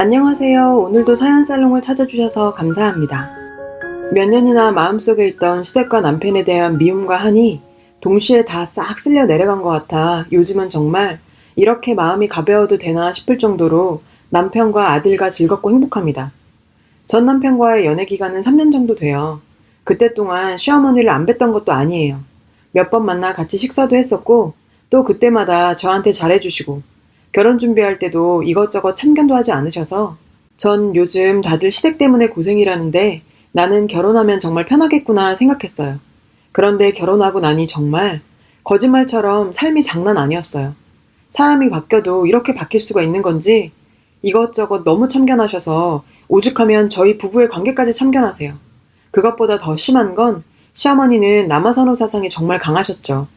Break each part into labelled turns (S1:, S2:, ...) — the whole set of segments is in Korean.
S1: 안녕하세요. 오늘도 사연살롱을 찾아주셔서 감사합니다. 몇 년이나 마음속에 있던 시댁과 남편에 대한 미움과 한이 동시에 다 싹 쓸려 내려간 것 같아 요즘은 정말 이렇게 마음이 가벼워도 되나 싶을 정도로 남편과 아들과 즐겁고 행복합니다. 전 남편과의 연애 기간은 3년 정도 돼요. 그때 동안 시어머니를 안 뵀던 것도 아니에요. 몇 번 만나 같이 식사도 했었고 또 그때마다 저한테 잘해주시고 결혼 준비할 때도 이것저것 참견도 하지 않으셔서 전 요즘 다들 시댁 때문에 고생이라는데 나는 결혼하면 정말 편하겠구나 생각했어요. 그런데 결혼하고 나니 정말 거짓말처럼 삶이 장난 아니었어요. 사람이 바뀌어도 이렇게 바뀔 수가 있는 건지 이것저것 너무 참견하셔서 오죽하면 저희 부부의 관계까지 참견하세요. 그것보다 더 심한 건 시어머니는 남아선호 사상이 정말 강하셨죠.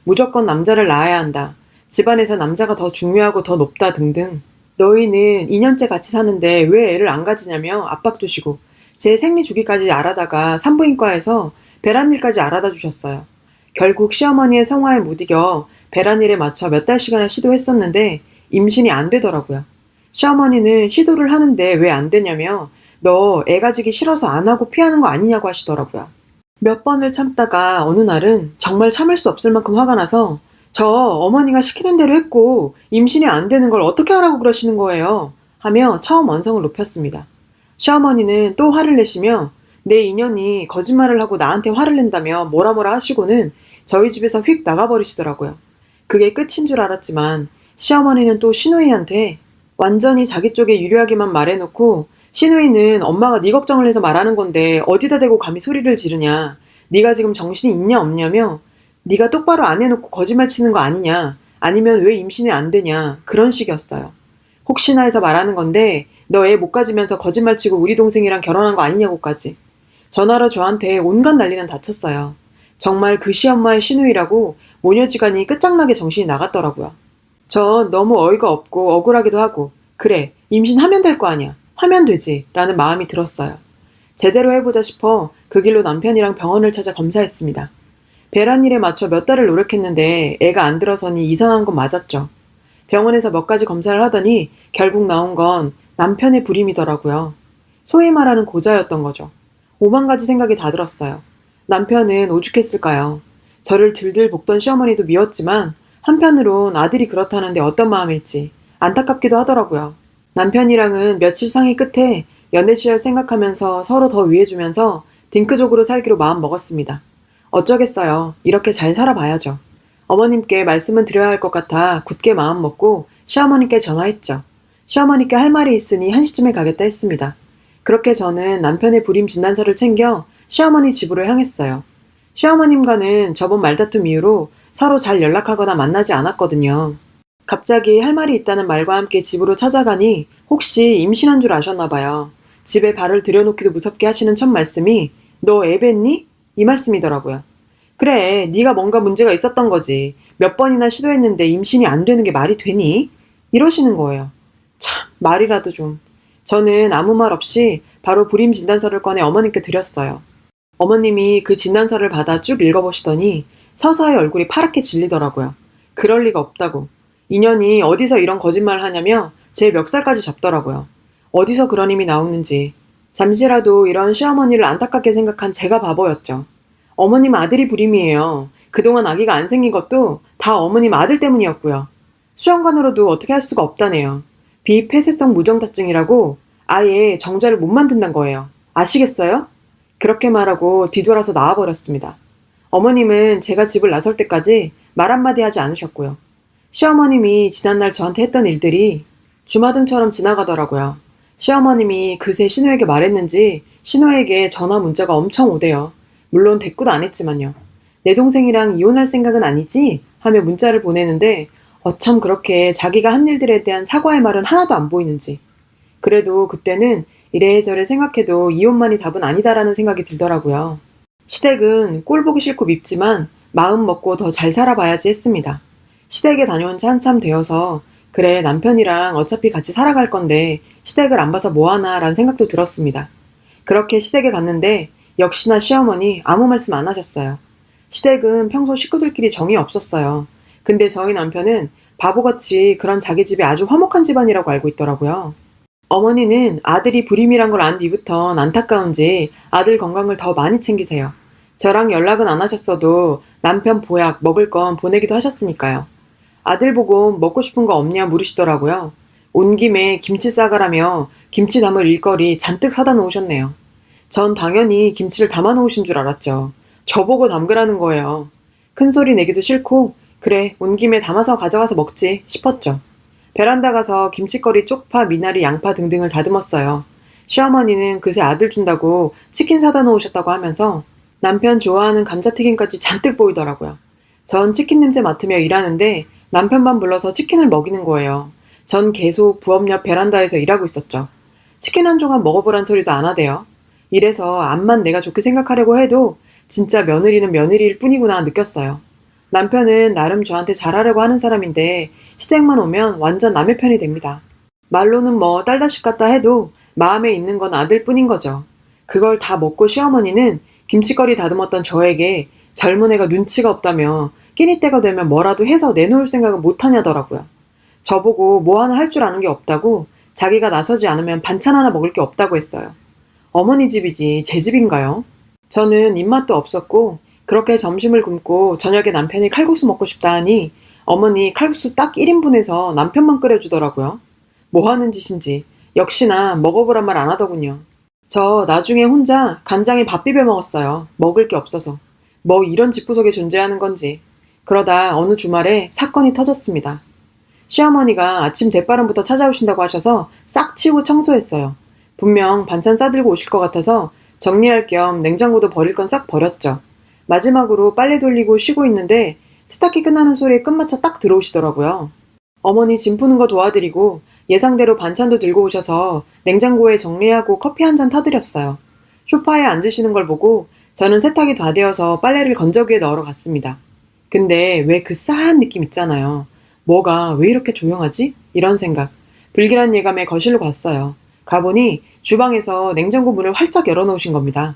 S1: 무조건 남자를 낳아야 한다. 집안에서 남자가 더 중요하고 더 높다 등등. 너희는 2년째 같이 사는데 왜 애를 안 가지냐며 압박 주시고 제 생리 주기까지 알아다가 산부인과에서 배란일까지 알아다 주셨어요. 결국 시어머니의 성화에 못 이겨 배란일에 맞춰 몇 달씩이나 시도했었는데 임신이 안 되더라고요. 시어머니는 시도를 하는데 왜 안 되냐며 너 애 가지기 싫어서 안 하고 피하는 거 아니냐고 하시더라고요. 몇 번을 참다가 어느 날은 정말 참을 수 없을 만큼 화가 나서 저 어머니가 시키는 대로 했고 임신이 안 되는 걸 어떻게 하라고 그러시는 거예요? 하며 처음 언성을 높였습니다. 시어머니는 또 화를 내시며 내 인연이 거짓말을 하고 나한테 화를 낸다며 뭐라 뭐라 하시고는 저희 집에서 휙 나가버리시더라고요. 그게 끝인 줄 알았지만 시어머니는 또 시누이한테 완전히 자기 쪽에 유리하게만 말해놓고 시누이는 엄마가 네 걱정을 해서 말하는 건데 어디다 대고 감히 소리를 지르냐. 네가 지금 정신이 있냐 없냐며 네가 똑바로 안 해놓고 거짓말 치는 거 아니냐. 아니면 왜 임신이 안 되냐. 그런 식이었어요. 혹시나 해서 말하는 건데 너 애 못 가지면서 거짓말 치고 우리 동생이랑 결혼한 거 아니냐고까지. 전화로 저한테 온갖 난리는 다쳤어요. 정말 그 시엄마의 시누이라고 모녀지간이 끝장나게 정신이 나갔더라고요. 전 너무 어이가 없고 억울하기도 하고 그래 임신하면 될 거 아니야. 하면 되지 라는 마음이 들었어요. 제대로 해보자 싶어 그 길로 남편이랑 병원을 찾아 검사했습니다. 배란일에 맞춰 몇 달을 노력했는데 애가 안 들어서니 이상한 건 맞았죠. 병원에서 몇 가지 검사를 하더니 결국 나온 건 남편의 불임이더라고요. 소위 말하는 고자였던 거죠. 5만 가지 생각이 다 들었어요. 남편은 오죽했을까요? 저를 들들 볶던 시어머니도 미웠지만 한편으론 아들이 그렇다는데 어떤 마음일지 안타깝기도 하더라고요. 남편이랑은 며칠 상의 끝에 연애 시절 생각하면서 서로 더 위해주면서 딩크족으로 살기로 마음 먹었습니다. 어쩌겠어요. 이렇게 잘 살아봐야죠. 어머님께 말씀은 드려야 할 것 같아 굳게 마음 먹고 시어머니께 전화했죠. 시어머니께 할 말이 있으니 1시쯤에 가겠다 했습니다. 그렇게 저는 남편의 불임 진단서를 챙겨 시어머니 집으로 향했어요. 시어머님과는 저번 말다툼 이후로 서로 잘 연락하거나 만나지 않았거든요. 갑자기 할 말이 있다는 말과 함께 집으로 찾아가니 혹시 임신한 줄 아셨나 봐요. 집에 발을 들여놓기도 무섭게 하시는 첫 말씀이 너 애 뱉니? 이 말씀이더라고요. 그래, 네가 뭔가 문제가 있었던 거지. 몇 번이나 시도했는데 임신이 안 되는 게 말이 되니? 이러시는 거예요. 참, 말이라도 좀. 저는 아무 말 없이 바로 불임 진단서를 꺼내 어머님께 드렸어요. 어머님이 그 진단서를 받아 쭉 읽어보시더니 서서히 얼굴이 파랗게 질리더라고요. 그럴 리가 없다고. 인연이 어디서 이런 거짓말을 하냐며 제 멱살까지 잡더라고요. 어디서 그런 힘이 나오는지. 잠시라도 이런 시어머니를 안타깝게 생각한 제가 바보였죠. 어머님 아들이 불임이에요. 그동안 아기가 안 생긴 것도 다 어머님 아들 때문이었고요. 수영관으로도 어떻게 할 수가 없다네요. 비폐쇄성 무정자증이라고 아예 정자를 못 만든다는 거예요. 아시겠어요? 그렇게 말하고 뒤돌아서 나와버렸습니다. 어머님은 제가 집을 나설 때까지 말 한마디 하지 않으셨고요. 시어머님이 지난날 저한테 했던 일들이 주마등처럼 지나가더라고요. 시어머님이 그새 신우에게 말했는지 신우에게 전화 문자가 엄청 오대요. 물론 대꾸도 안 했지만요. 내 동생이랑 이혼할 생각은 아니지? 하며 문자를 보내는데 어쩜 그렇게 자기가 한 일들에 대한 사과의 말은 하나도 안 보이는지. 그래도 그때는 이래저래 생각해도 이혼만이 답은 아니다라는 생각이 들더라고요. 시댁은 꼴 보기 싫고 밉지만 마음 먹고 더 잘 살아봐야지 했습니다. 시댁에 다녀온 지 한참 되어서 그래 남편이랑 어차피 같이 살아갈 건데 시댁을 안 봐서 뭐하나 라는 생각도 들었습니다. 그렇게 시댁에 갔는데 역시나 시어머니 아무 말씀 안 하셨어요. 시댁은 평소 식구들끼리 정이 없었어요. 근데 저희 남편은 바보같이 그런 자기 집이 아주 화목한 집안이라고 알고 있더라고요. 어머니는 아들이 불임이란 걸 안 뒤부턴 안타까운지 아들 건강을 더 많이 챙기세요. 저랑 연락은 안 하셨어도 남편 보약, 먹을 건 보내기도 하셨으니까요. 아들 보고 먹고 싶은 거 없냐 물으시더라고요. 온 김에 김치 싸가라며 김치 담을 일거리 잔뜩 사다 놓으셨네요. 전 당연히 김치를 담아 놓으신 줄 알았죠. 저보고 담그라는 거예요. 큰 소리 내기도 싫고 그래 온 김에 담아서 가져가서 먹지 싶었죠. 베란다 가서 김치거리, 쪽파, 미나리, 양파 등등을 다듬었어요. 시어머니는 그새 아들 준다고 치킨 사다 놓으셨다고 하면서 남편 좋아하는 감자튀김까지 잔뜩 보이더라고요. 전 치킨 냄새 맡으며 일하는데 남편만 불러서 치킨을 먹이는 거예요. 전 계속 부엌 옆 베란다에서 일하고 있었죠. 치킨 한 조각 먹어보란 소리도 안 하대요. 이래서 암만 내가 좋게 생각하려고 해도 진짜 며느리는 며느리일 뿐이구나 느꼈어요. 남편은 나름 저한테 잘하려고 하는 사람인데 시댁만 오면 완전 남의 편이 됩니다. 말로는 뭐 딸다식 같다 해도 마음에 있는 건 아들뿐인 거죠. 그걸 다 먹고 시어머니는 김치거리 다듬었던 저에게 젊은 애가 눈치가 없다며 끼니 때가 되면 뭐라도 해서 내놓을 생각을 못하냐더라고요. 저보고 뭐 하나 할 줄 아는 게 없다고 자기가 나서지 않으면 반찬 하나 먹을 게 없다고 했어요. 어머니 집이지 제 집인가요? 저는 입맛도 없었고 그렇게 점심을 굶고 저녁에 남편이 칼국수 먹고 싶다 하니 어머니 칼국수 딱 1인분 해서 남편만 끓여주더라고요. 뭐 하는 짓인지 역시나 먹어보란 말 안 하더군요. 저 나중에 혼자 간장에 밥 비벼 먹었어요. 먹을 게 없어서. 뭐 이런 집구석에 존재하는 건지. 그러다 어느 주말에 사건이 터졌습니다. 시어머니가 아침 대바람부터 찾아오신다고 하셔서 싹 치우고 청소했어요. 분명 반찬 싸들고 오실 것 같아서 정리할 겸 냉장고도 버릴 건 싹 버렸죠. 마지막으로 빨래 돌리고 쉬고 있는데 세탁기 끝나는 소리에 끝마쳐 딱 들어오시더라고요. 어머니 짐 푸는 거 도와드리고 예상대로 반찬도 들고 오셔서 냉장고에 정리하고 커피 한 잔 타드렸어요. 소파에 앉으시는 걸 보고 저는 세탁이 다 되어서 빨래를 건조기에 넣으러 갔습니다. 근데 왜 그 싸한 느낌 있잖아요. 뭐가 왜 이렇게 조용하지? 이런 생각. 불길한 예감에 거실로 갔어요. 가보니 주방에서 냉장고 문을 활짝 열어놓으신 겁니다.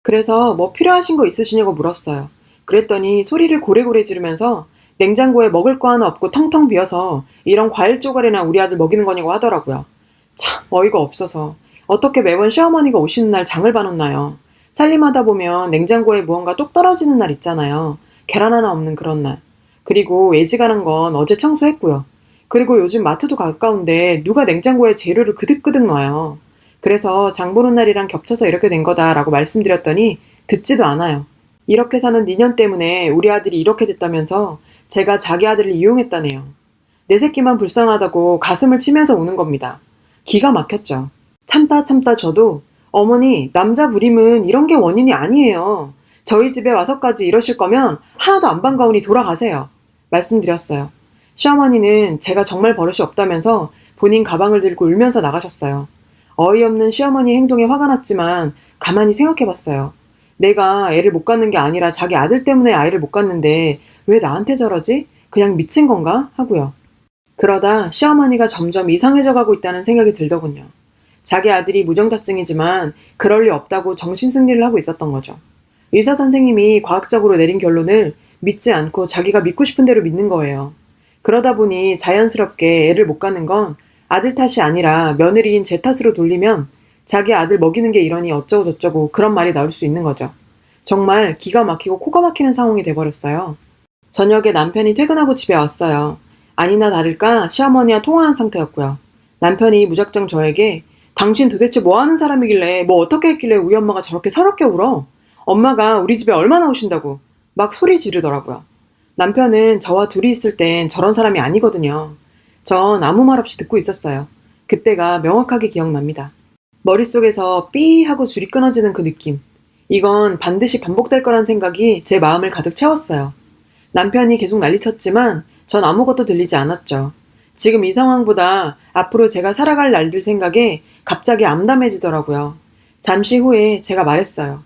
S1: 그래서 뭐 필요하신 거 있으시냐고 물었어요. 그랬더니 소리를 고래고래 지르면서 냉장고에 먹을 거 하나 없고 텅텅 비어서 이런 과일 쪼가리나 우리 아들 먹이는 거냐고 하더라고요. 참 어이가 없어서 어떻게 매번 시어머니가 오시는 날 장을 봐놓나요? 살림하다 보면 냉장고에 무언가 똑 떨어지는 날 있잖아요. 계란 하나 없는 그런 날. 그리고 애지간한 건 어제 청소했고요. 그리고 요즘 마트도 가까운데 누가 냉장고에 재료를 그득그득 놔요. 그래서 장 보는 날이랑 겹쳐서 이렇게 된 거다라고 말씀드렸더니 듣지도 않아요. 이렇게 사는 니년 때문에 우리 아들이 이렇게 됐다면서 제가 자기 아들을 이용했다네요. 내 새끼만 불쌍하다고 가슴을 치면서 우는 겁니다. 기가 막혔죠. 참다 저도 어머니 남자 불임은 이런 게 원인이 아니에요. 저희 집에 와서까지 이러실 거면 하나도 안 반가우니 돌아가세요. 말씀드렸어요. 시어머니는 제가 정말 버릇이 없다면서 본인 가방을 들고 울면서 나가셨어요. 어이없는 시어머니 행동에 화가 났지만 가만히 생각해봤어요. 내가 애를 못 갖는 게 아니라 자기 아들 때문에 아이를 못 갖는데 왜 나한테 저러지? 그냥 미친 건가? 하고요. 그러다 시어머니가 점점 이상해져 가고 있다는 생각이 들더군요. 자기 아들이 무정자증이지만 그럴 리 없다고 정신승리를 하고 있었던 거죠. 의사 선생님이 과학적으로 내린 결론을 믿지 않고 자기가 믿고 싶은 대로 믿는 거예요. 그러다 보니 자연스럽게 애를 못 갖는 건 아들 탓이 아니라 며느리인 제 탓으로 돌리면 자기 아들 먹이는 게 이러니 어쩌고 저쩌고 그런 말이 나올 수 있는 거죠. 정말 기가 막히고 코가 막히는 상황이 돼버렸어요. 저녁에 남편이 퇴근하고 집에 왔어요. 아니나 다를까 시어머니와 통화한 상태였고요. 남편이 무작정 저에게 당신 도대체 뭐 하는 사람이길래 뭐 어떻게 했길래 우리 엄마가 저렇게 서럽게 울어? 엄마가 우리 집에 얼마나 오신다고 막 소리 지르더라고요. 남편은 저와 둘이 있을 땐 저런 사람이 아니거든요. 전 아무 말 없이 듣고 있었어요. 그때가 명확하게 기억납니다. 머릿속에서 삐 하고 줄이 끊어지는 그 느낌. 이건 반드시 반복될 거란 생각이 제 마음을 가득 채웠어요. 남편이 계속 난리쳤지만 전 아무것도 들리지 않았죠. 지금 이 상황보다 앞으로 제가 살아갈 날들 생각에 갑자기 암담해지더라고요. 잠시 후에 제가 말했어요.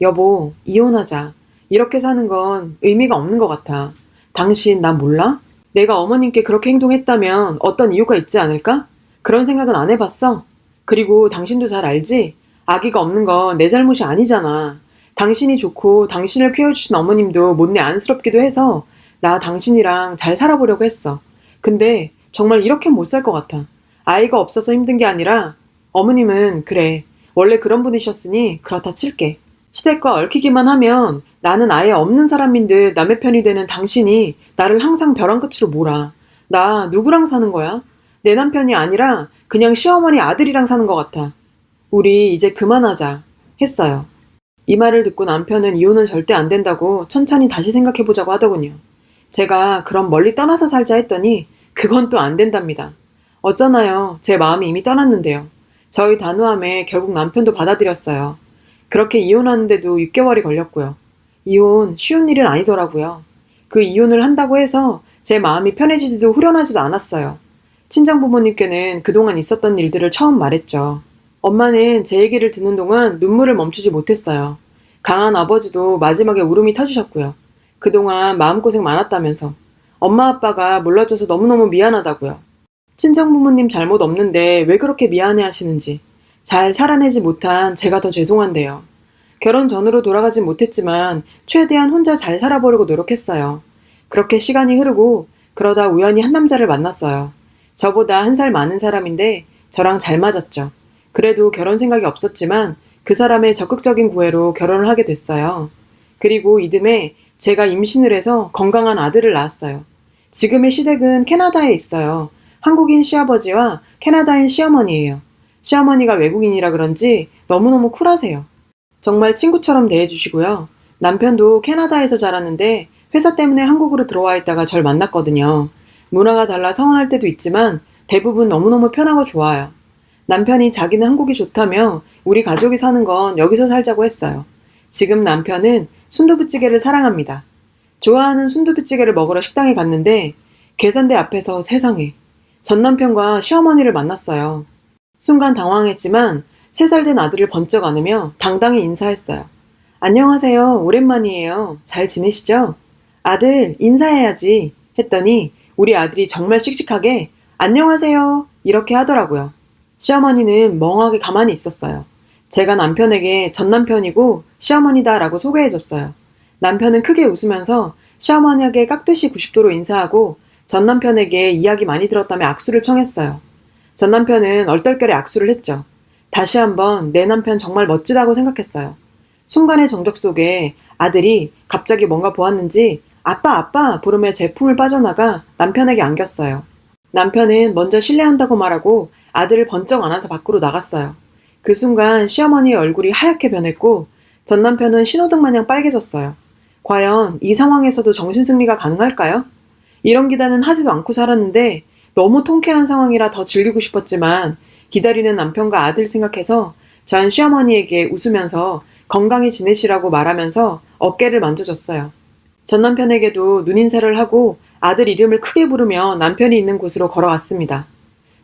S1: 여보, 이혼하자. 이렇게 사는 건 의미가 없는 것 같아. 당신 나 몰라? 내가 어머님께 그렇게 행동했다면 어떤 이유가 있지 않을까? 그런 생각은 안 해봤어? 그리고 당신도 잘 알지? 아기가 없는 건 내 잘못이 아니잖아. 당신이 좋고 당신을 키워주신 어머님도 못내 안쓰럽기도 해서 나 당신이랑 잘 살아보려고 했어. 근데 정말 이렇게 못 살 것 같아. 아이가 없어서 힘든 게 아니라 어머님은 그래. 원래 그런 분이셨으니 그렇다 칠게. 시댁과 얽히기만 하면 나는 아예 없는 사람인 듯 남의 편이 되는 당신이 나를 항상 벼랑 끝으로 몰아. 나 누구랑 사는 거야? 내 남편이 아니라 그냥 시어머니 아들이랑 사는 것 같아. 우리 이제 그만하자. 했어요. 이 말을 듣고 남편은 이혼은 절대 안 된다고 천천히 다시 생각해보자고 하더군요. 제가 그럼 멀리 떠나서 살자 했더니 그건 또 안 된답니다. 어쩌나요? 제 마음이 이미 떠났는데요. 저희 단호함에 결국 남편도 받아들였어요. 그렇게 이혼하는데도 6개월이 걸렸고요. 이혼 쉬운 일은 아니더라고요. 그 이혼을 한다고 해서 제 마음이 편해지지도 후련하지도 않았어요. 친정 부모님께는 그동안 있었던 일들을 처음 말했죠. 엄마는 제 얘기를 듣는 동안 눈물을 멈추지 못했어요. 강한 아버지도 마지막에 울음이 터지셨고요. 그동안 마음고생 많았다면서. 엄마 아빠가 몰라줘서 너무너무 미안하다고요. 친정 부모님 잘못 없는데 왜 그렇게 미안해 하시는지. 잘 살아내지 못한 제가 더 죄송한데요. 결혼 전으로 돌아가진 못했지만 최대한 혼자 잘 살아보려고 노력했어요. 그렇게 시간이 흐르고 그러다 우연히 한 남자를 만났어요. 저보다 1살 많은 사람인데 저랑 잘 맞았죠. 그래도 결혼 생각이 없었지만 그 사람의 적극적인 구애로 결혼을 하게 됐어요. 그리고 이듬해 제가 임신을 해서 건강한 아들을 낳았어요. 지금의 시댁은 캐나다에 있어요. 한국인 시아버지와 캐나다인 시어머니예요. 시어머니가 외국인이라 그런지 너무너무 쿨하세요. 정말 친구처럼 대해주시고요. 남편도 캐나다에서 자랐는데 회사 때문에 한국으로 들어와 있다가 절 만났거든요. 문화가 달라 서운할 때도 있지만 대부분 너무너무 편하고 좋아요. 남편이 자기는 한국이 좋다며 우리 가족이 사는 건 여기서 살자고 했어요. 지금 남편은 순두부찌개를 사랑합니다. 좋아하는 순두부찌개를 먹으러 식당에 갔는데 계산대 앞에서 세상에 전 남편과 시어머니를 만났어요. 순간 당황했지만 3살 된 아들을 번쩍 안으며 당당히 인사했어요. 안녕하세요. 오랜만이에요. 잘 지내시죠? 아들 인사해야지 했더니 우리 아들이 정말 씩씩하게 안녕하세요 이렇게 하더라고요. 시어머니는 멍하게 가만히 있었어요. 제가 남편에게 전 남편이고 시어머니다 라고 소개해줬어요. 남편은 크게 웃으면서 시어머니에게 깍듯이 90도로 인사하고 전 남편에게 이야기 많이 들었다며 악수를 청했어요. 전 남편은 얼떨결에 악수를 했죠. 다시 한번 내 남편 정말 멋지다고 생각했어요. 순간의 정적 속에 아들이 갑자기 뭔가 보았는지 아빠 아빠 부르며 제 품을 빠져나가 남편에게 안겼어요. 남편은 먼저 실례한다고 말하고 아들을 번쩍 안아서 밖으로 나갔어요. 그 순간 시어머니의 얼굴이 하얗게 변했고 전 남편은 신호등 마냥 빨개졌어요. 과연 이 상황에서도 정신승리가 가능할까요? 이런 기대는 하지도 않고 살았는데 너무 통쾌한 상황이라 더 즐기고 싶었지만 기다리는 남편과 아들 생각해서 전 시어머니에게 웃으면서 건강히 지내시라고 말하면서 어깨를 만져줬어요. 전 남편에게도 눈인사를 하고 아들 이름을 크게 부르며 남편이 있는 곳으로 걸어갔습니다.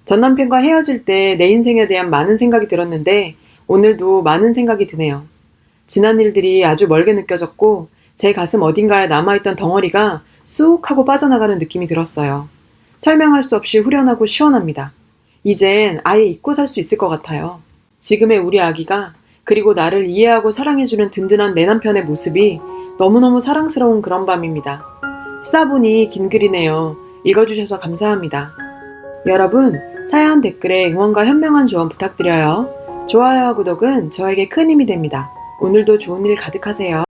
S1: 전 남편과 헤어질 때 내 인생에 대한 많은 생각이 들었는데 오늘도 많은 생각이 드네요. 지난 일들이 아주 멀게 느껴졌고 제 가슴 어딘가에 남아있던 덩어리가 쑥 하고 빠져나가는 느낌이 들었어요. 설명할 수 없이 후련하고 시원합니다. 이젠 아예 잊고 살 수 있을 것 같아요. 지금의 우리 아기가 그리고 나를 이해하고 사랑해주는 든든한 내 남편의 모습이 너무너무 사랑스러운 그런 밤입니다. 쓰다 보니 긴 글이네요. 읽어주셔서 감사합니다. 여러분, 사연 댓글에 응원과 현명한 조언 부탁드려요. 좋아요와 구독은 저에게 큰 힘이 됩니다. 오늘도 좋은 일 가득하세요.